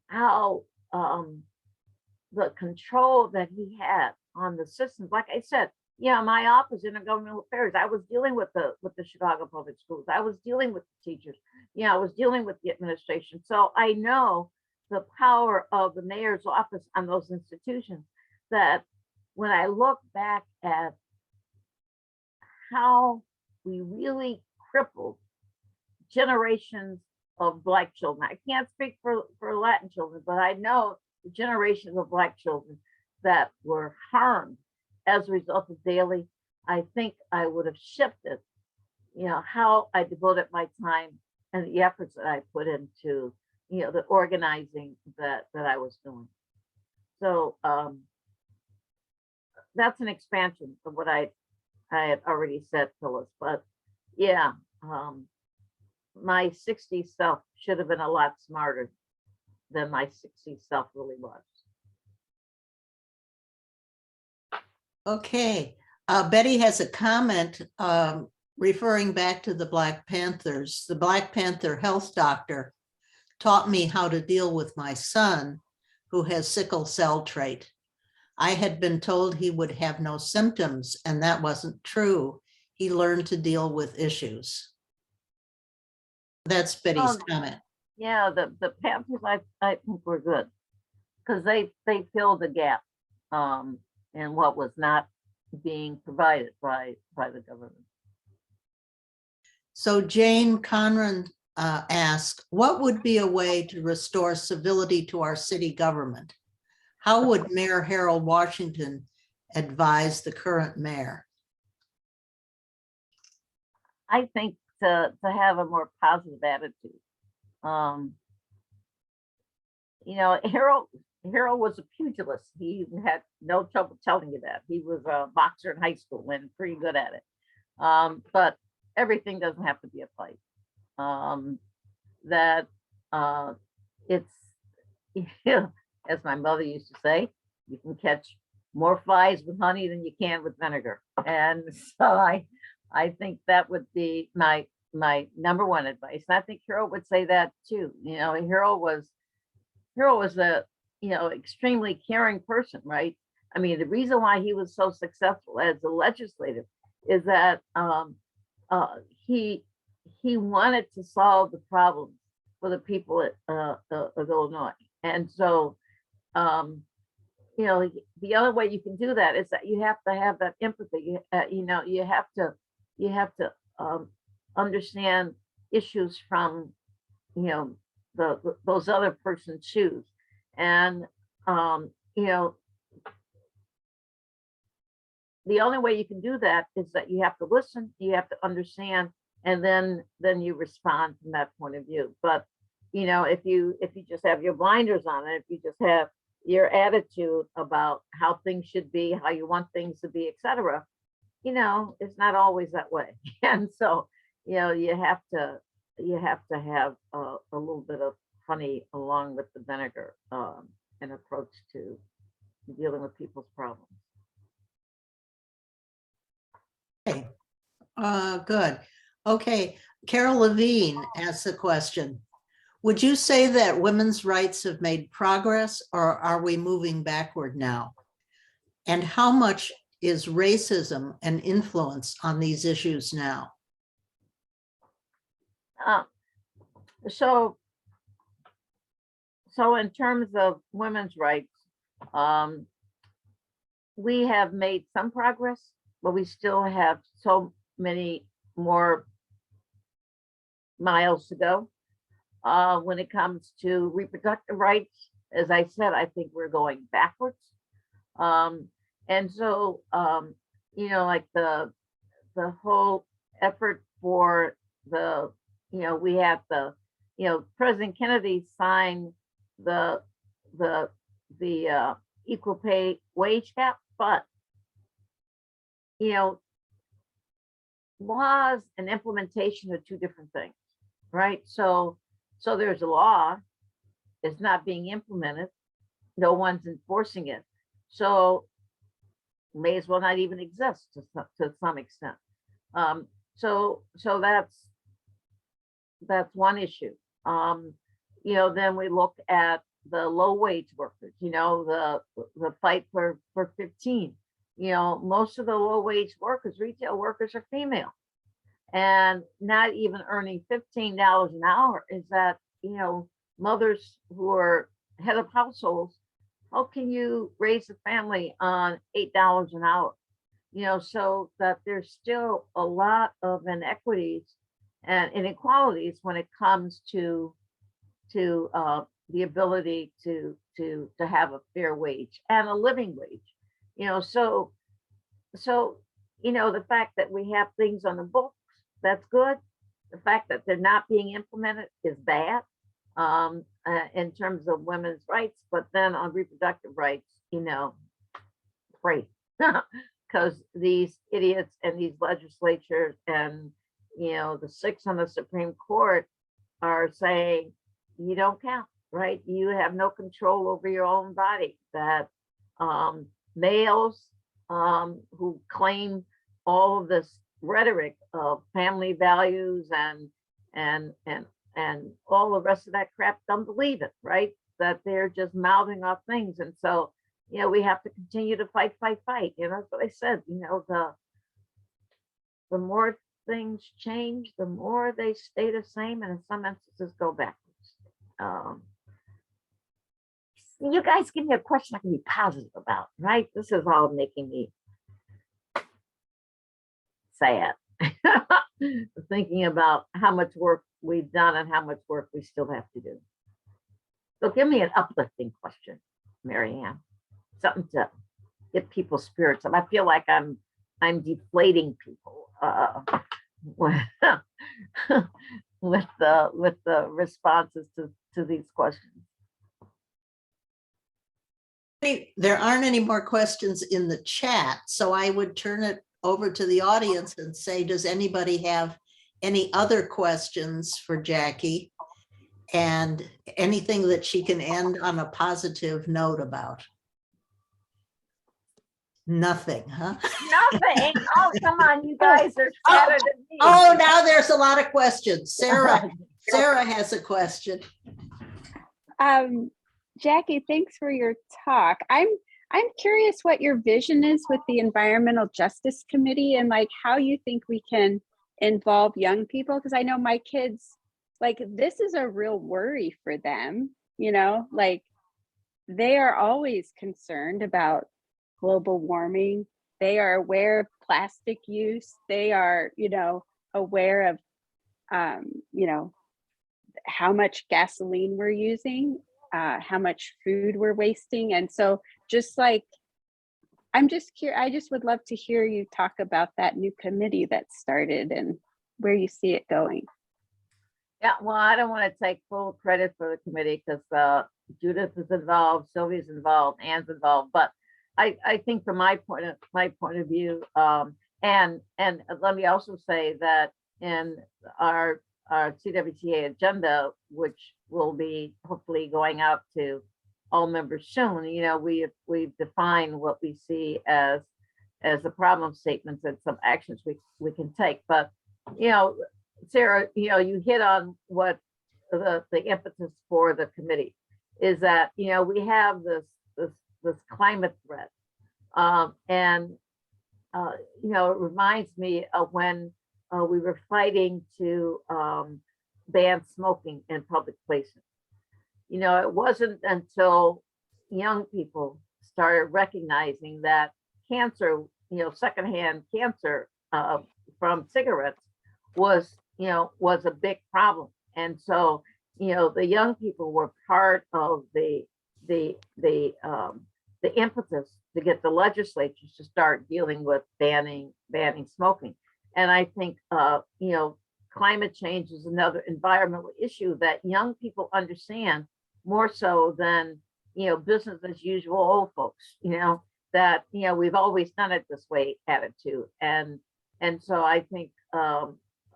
how the control that he had on the systems. Like I said, my office intergovernmental affairs, I was dealing with the Chicago public schools. I was dealing with the teachers. I was dealing with the administration. So I know the power of the mayor's office on those institutions, that when I look back at how we really crippled generations of Black children. I can't speak for Latin children, but I know the generations of Black children that were harmed as a result of Daley. I think I would have shifted, how I devoted my time and the efforts that I put into, the organizing that I was doing. So that's an expansion of what I had already said, Phyllis. But yeah, my 60s self should have been a lot smarter than my 60s self really was. Okay, Betty has a comment referring back to the Black Panthers. The Black Panther health doctor taught me how to deal with my son who has sickle cell trait. I had been told he would have no symptoms, and that wasn't true. He learned to deal with issues. That's Betty's comment. Yeah, the Panthers, I think were good, because they filled the gap in what was not being provided by the government. So Jane Conran asked, what would be a way to restore civility to our city government? How would Mayor Harold Washington advise the current mayor? I think to have a more positive attitude. Harold was a pugilist. He had no trouble telling you that. He was a boxer in high school and pretty good at it. But everything doesn't have to be a fight. It's, as my mother used to say, you can catch more flies with honey than you can with vinegar. And so I think that would be my number one advice. And I think Harold would say that too. Harold was a extremely caring person, right? I mean, the reason why he was so successful as a legislative is that he wanted to solve the problems for the people of Illinois. And so the other way you can do that is that you have to have that empathy. You have to understand issues from those other person's shoes. And the only way you can do that is that you have to listen, you have to understand, and then you respond from that point of view. But if you just have your blinders on, if you just have your attitude about how things should be, how you want things to be, etc., it's not always that way. And so you have to have a little bit of honey along with the vinegar, an approach to dealing with people's problems. Okay, good. Okay, Carol Levine asks a question. Would you say that women's rights have made progress, or are we moving backward now? And how much is racism an influence on these issues now? So in terms of women's rights, we have made some progress, but we still have so many more miles to go. When it comes to reproductive rights, as I said, I think we're going backwards. And so, like the whole effort for the, we have the, President Kennedy signed the equal pay wage cap, but laws and implementation are two different things, right? So there's a law, it's not being implemented, no one's enforcing it, so may as well not even exist to some extent. So that's one issue. Then we look at the low wage workers, the fight for 15. Most of the low wage workers, retail workers, are female, and not even earning $15 an hour. Is that, mothers who are head of households, how can you raise a family on $8 an hour? So that there's still a lot of inequities and inequalities when it comes to the ability to have a fair wage and a living wage. So the fact that we have things on the books, that's good. The fact that they're not being implemented is bad, in terms of women's rights. But then on reproductive rights, great. Because these idiots and these legislatures and the 6 on the Supreme Court are saying you don't count, right? You have no control over your own body. That males who claim all of this rhetoric of family values and all the rest of that crap don't believe it, right? That they're just mouthing off things. And so we have to continue to fight. That's what I said. The more things change, the more they stay the same, and in some instances go backwards. You guys give me a question I can be positive about, right? This is all making me sad. Thinking about how much work we've done and how much work we still have to do. So give me an uplifting question, Mary Ann. Something to get people's spirits up. I feel like I'm deflating people with the responses to these questions. There aren't any more questions in the chat, so I would turn it over to the audience and say, does anybody have any other questions for Jacky, and anything that she can end on a positive note about? Nothing, huh? Nothing. Oh, come on, you guys are better than me. Oh, now there's a lot of questions. Sarah has a question. Jacky, thanks for your talk. I'm curious what your vision is with the Environmental Justice Committee, and like how you think we can involve young people, because I know my kids, like, this is a real worry for them, like they are always concerned about global warming. They are aware of plastic use. They are, aware of, how much gasoline we're using, how much food we're wasting. And so just like, I'm just curious, I just would love to hear you talk about that new committee that started and where you see it going. Yeah, well, I don't want to take full credit for the committee because Judith is involved, Sylvia's involved, Ann's involved, but I think from my point of view, and let me also say that in our CWTA agenda, which will be hopefully going out to all members soon, we've defined what we see as the problem statements and some actions we can take. But Sarah, you hit on what the impetus for the committee is, that we have this climate threat, and it reminds me of when we were fighting to ban smoking in public places. It wasn't until young people started recognizing that cancer, secondhand cancer from cigarettes was a big problem. And so, the young people were part of the impetus to get the legislatures to start dealing with banning smoking. And I think, climate change is another environmental issue that young people understand more so than, business as usual old folks, that, we've always done it this way attitude. And so I think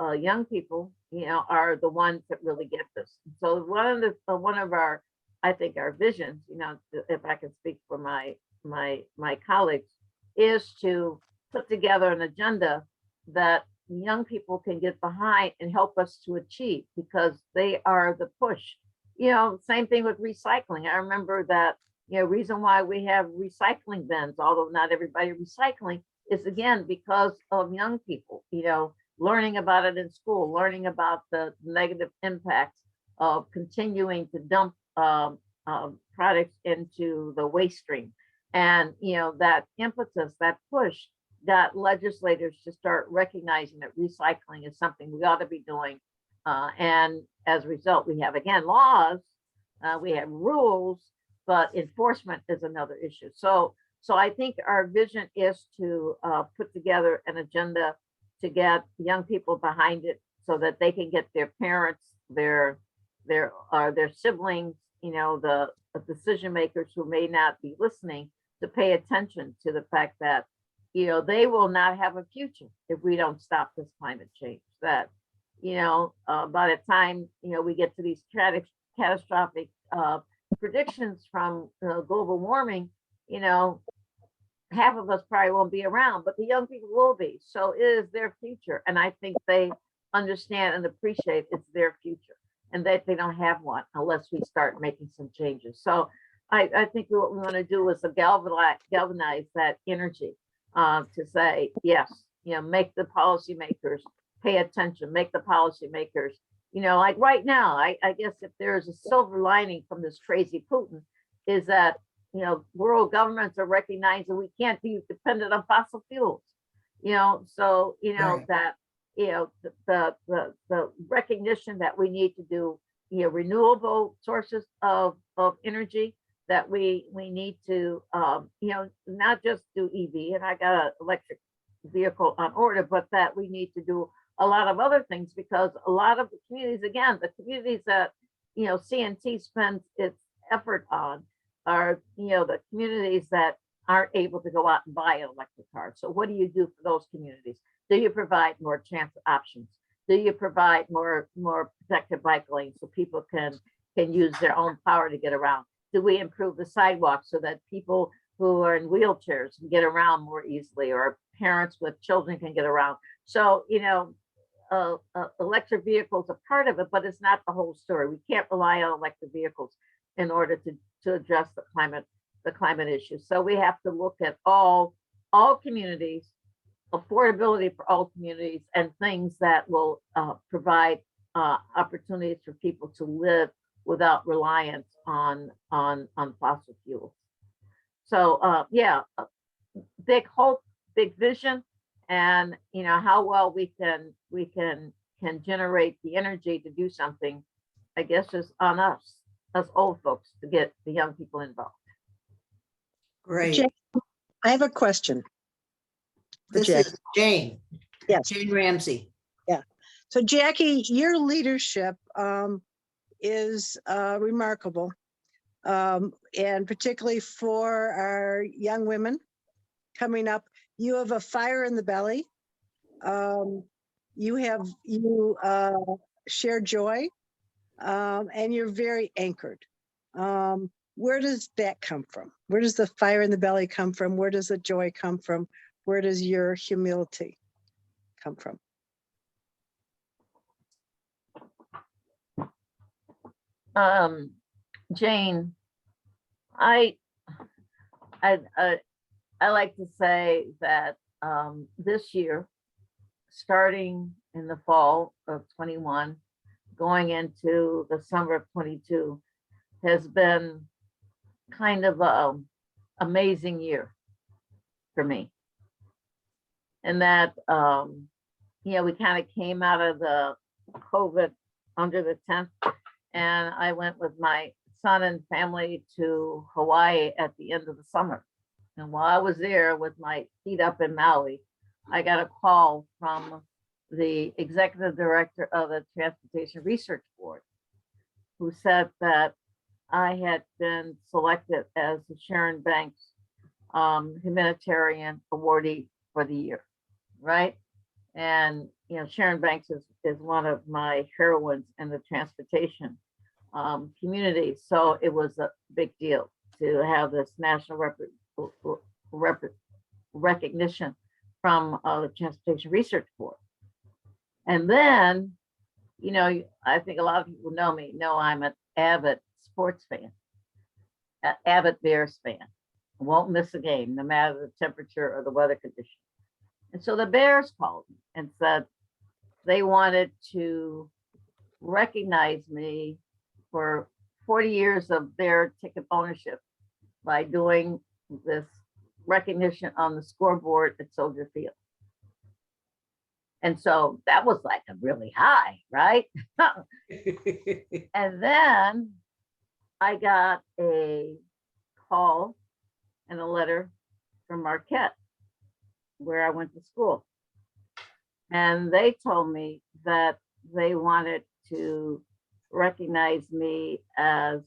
young people, are the ones that really get this. So one of our, I think our visions, if I can speak for my colleagues, is to put together an agenda that young people can get behind and help us to achieve, because they are the push. Same thing with recycling. I remember that, reason why we have recycling bins, although not everybody recycling, is again because of young people, learning about it in school, learning about the negative impacts of continuing to dump products into the waste stream. And, that impetus, that push, got legislators to start recognizing that recycling is something we ought to be doing. And as a result, we have, again, laws, we have rules, but enforcement is another issue. So I think our vision is to put together an agenda to get young people behind it so that they can get their parents, their siblings, the decision makers who may not be listening, to pay attention to the fact that, they will not have a future if we don't stop this climate change. That, by the time, we get to these catastrophic predictions from global warming, half of us probably won't be around, but the young people will be. So it is their future. And I think they understand and appreciate it's their future, and that they don't have one unless we start making some changes. So I think what we want to do is to galvanize that energy to say, yes, make the policymakers pay attention, make the policymakers, like right now, I guess if there's a silver lining from this crazy Putin, is that, world governments are recognizing we can't be dependent on fossil fuels, so, Right. that, the recognition that we need to do, renewable sources of energy, that we need to, not just do EV, and I got an electric vehicle on order, but that we need to do a lot of other things, because a lot of the communities, again, the communities that, CNT spends its effort on are, the communities that aren't able to go out and buy an electric car. So what do you do for those communities? Do you provide more transit options? Do you provide more protected bike lanes so people can use their own power to get around? Do we improve the sidewalks so that people who are in wheelchairs can get around more easily, or parents with children can get around? So, electric vehicles are part of it, but it's not the whole story. We can't rely on electric vehicles in order to address the climate issue. So we have to look at all communities, affordability for all communities, and things that will provide opportunities for people to live without reliance on fossil fuels. So big hope, big vision, and how well we can generate the energy to do something, I guess, is on us old folks, to get the young people involved. Great. Jack, I have a question. for This Jacky. is Jane. Yes. Jane Ramsey. So Jacky, your leadership is remarkable, and particularly for our young women coming up. You have a fire in the belly. You share joy, and you're very anchored. Where does that come from? Where does the fire in the belly come from? Where does the joy come from? Where does your humility come from? Jane, I like to say that this year, starting in the fall of 21, going into the summer of 22, has been kind of an amazing year for me. And that, we kind of came out of the COVID under the tent, and I went with my son and family to Hawaii at the end of the summer. And while I was there with my feet up in Maui, I got a call from the executive director of the Transportation Research Board, who said that I had been selected as the Sharon Banks humanitarian awardee for the year, right? And Sharon Banks is one of my heroines in the transportation community. So it was a big deal to have this national recognition from the Transportation Research Board. And then, I think a lot of people know I'm an avid sports fan, an avid Bears fan. I won't miss a game, no matter the temperature or the weather condition. And so the Bears called me and said they wanted to recognize me for 40 years of their ticket ownership by doing this recognition on the scoreboard at Soldier Field. And so that was like a really high, right? And then I got a call and a letter from Marquette, where I went to school. And they told me that they wanted to recognize me as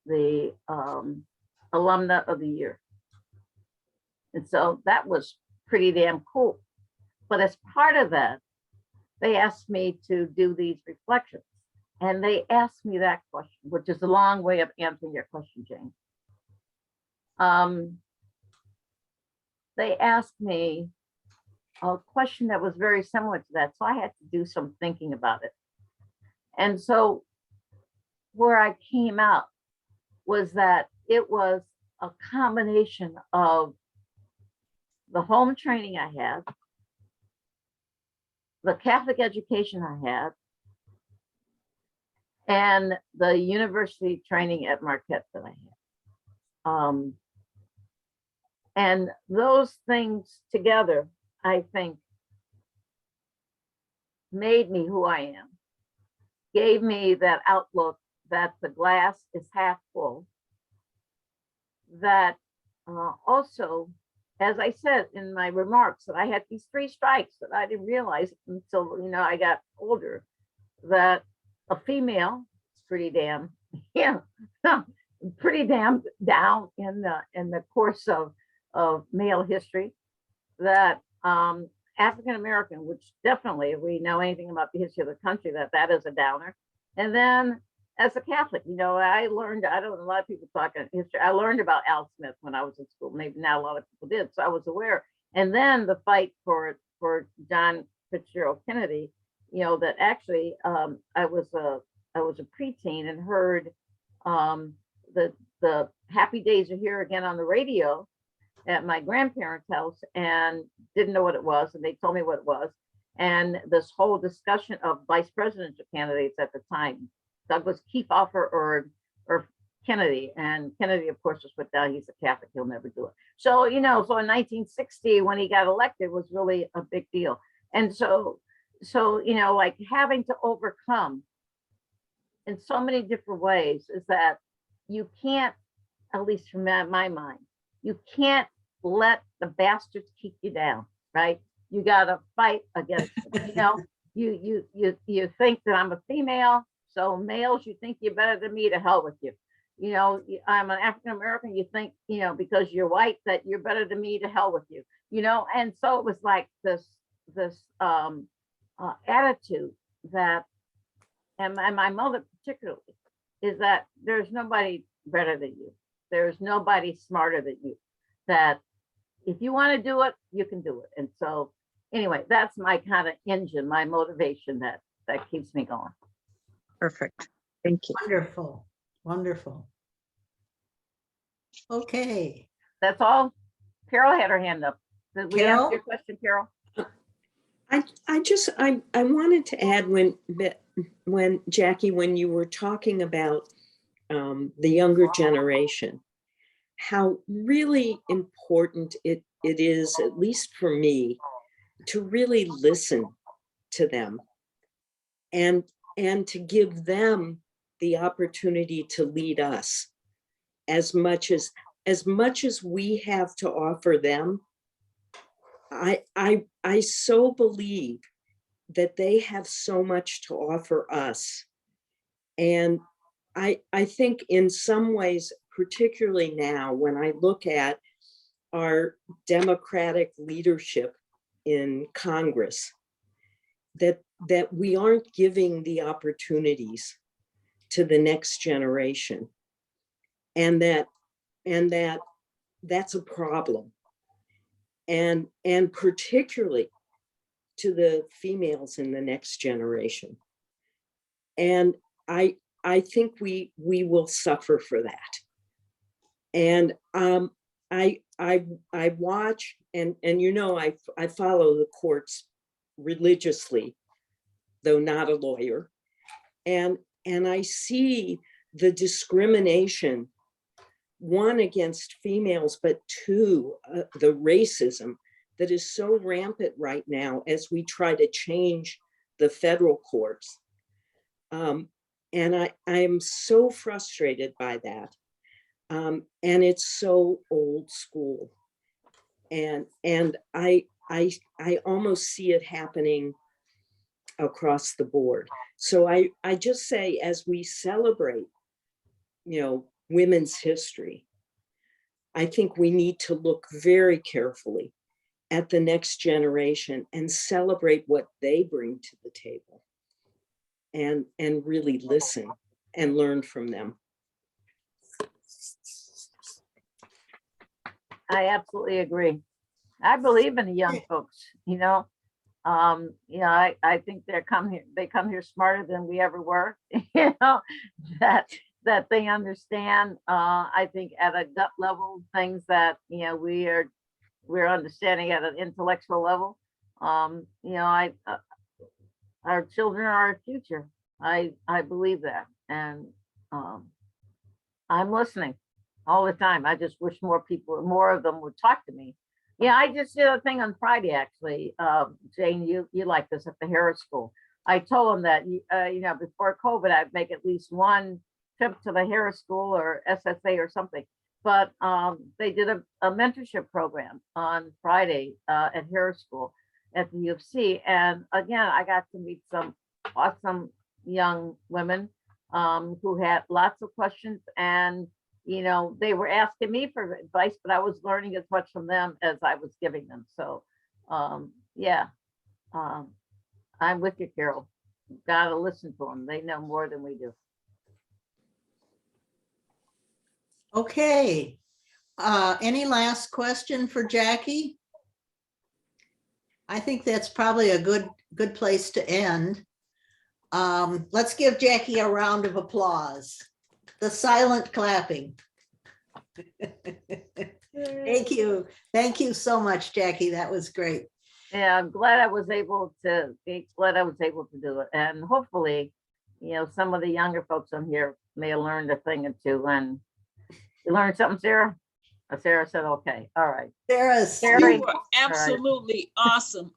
the alumna of the year. And so that was pretty damn cool. But as part of that, they asked me to do these reflections. And they asked me that question, which is a long way of answering your question, Jane. They asked me a question that was very similar to that. So I had to do some thinking about it. And so where I came out was that it was a combination of the home training I had, the Catholic education I had, and the university training at Marquette that I had. And those things together, I think, made me who I am, gave me that outlook that the glass is half full, that also, as I said in my remarks, that I had these 3 strikes that I didn't realize until I got older, that a female is pretty damn pretty damn down in the course of male history, that African American, which definitely, if we know anything about the history of the country, that is a downer. And then as a Catholic, I learned, I don't know, a lot of people talk in history, I learned about Al Smith when I was in school. Maybe not a lot of people did, so I was aware. And then the fight for John Fitzgerald Kennedy, that actually I was a preteen and heard the Happy Days Are Here Again on the radio at my grandparents' house, and didn't know what it was, and they told me what it was. And this whole discussion of vice presidential candidates at the time, Douglas Kefauver or Kennedy, and Kennedy, of course, was put down. He's a Catholic; he'll never do it. So so in 1960, when he got elected, was really a big deal. And so like having to overcome in so many different ways is that you can't, at least from my mind, you can't let the bastards keep you down, right? You got to fight against them. You think that I'm a female, so males, you think you're better than me, to hell with you. I'm an African American, you think, because you're white, that you're better than me, to hell with you. And so it was like this attitude that, and my mother particularly, is that there's nobody better than you. There's nobody smarter than you. That if you want to do it, you can do it. And so anyway, that's my kind of engine, my motivation that keeps me going. Perfect. Thank you. Wonderful, wonderful. Okay. That's all. Carol had her hand up. Did we Carol? answer your question, Carol? I wanted to add when Jacky, when you were talking about the younger generation, how really important it is, at least for me, to really listen to them and to give them the opportunity to lead us as much as we have to offer them. I so believe that they have so much to offer us. And I think in some ways, particularly now, when I look at our Democratic leadership in Congress, that we aren't giving the opportunities to the next generation, and that's a problem, and particularly to the females in the next generation. And I think we will suffer for that. And I watch, and you know, I follow the courts religiously, though not a lawyer, and I see the discrimination, one, against females, but two, the racism that is so rampant right now as we try to change the federal courts. And I am so frustrated by that. And it's so old school. And I almost see it happening across the board. So I just say, as we celebrate, you know, women's history, I think we need to look very carefully at the next generation and celebrate what they bring to the table, and really listen and learn from them. I absolutely agree. I believe in the young folks, you know. I think they come here smarter than we ever were, you know, that they understand, I think at a gut level, things that, you know, we're understanding at an intellectual level. You know, our children are our future. I believe that. And I'm listening all the time. I just wish more of them would talk to me. Yeah, I just did a thing on Friday, actually. Jane, you like this at the Harris School. I told them that, you know, before COVID, I'd make at least one trip to the Harris School or SSA or something. But they did a mentorship program on Friday at Harris School at the U of C. And again, I got to meet some awesome young women who had lots of questions, and you know, they were asking me for advice, but I was learning as much from them as I was giving them. So yeah, I'm with you, Carol. Gotta listen to them. They know more than we do. Okay. Any last question for Jacky? I think that's probably a good place to end. Let's give Jacky a round of applause. The silent clapping. Thank you. Thank you so much, Jacky. That was great. Yeah, I'm glad I was able to do it. And hopefully, you know, some of the younger folks on here may have learned a thing or two. And you learned something, Sarah? Sarah said, okay. All right. Sarah's Sarah, You were absolutely awesome.